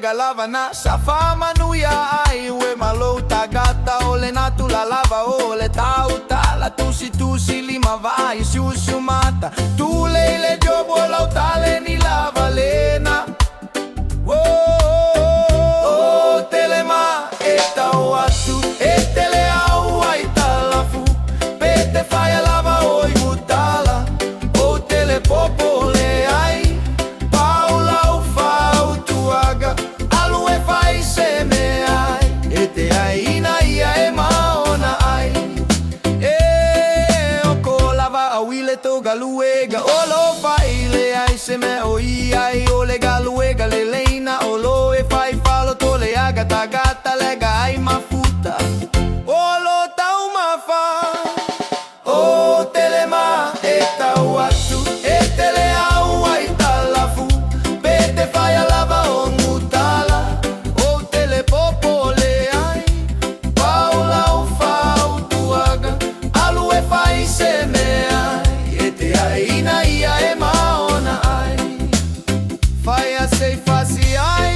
luega lava na safa manuia ai we malo tagata ole natu la lava ole tauta tusi lima vai siusu mata tu leile jobo lautale ni lava lena oh telema eta watu etele au aitalafu pete faya lava oi mutala o tele popole ai paula ufau tuaga alue fai seme ai ete ai na ia e maona ai Awile to galuega olo faile ai seme oi ai ole galuega le leina olo e fai falo to le agata gata lega ai mafuta olo tau mafa o telema eta watu etele au ai talafu pete fai lava o mutala o tele popole ai paula o fau tuaga alu e fai seme Ina ia e maona ai Fai a sei fasi ai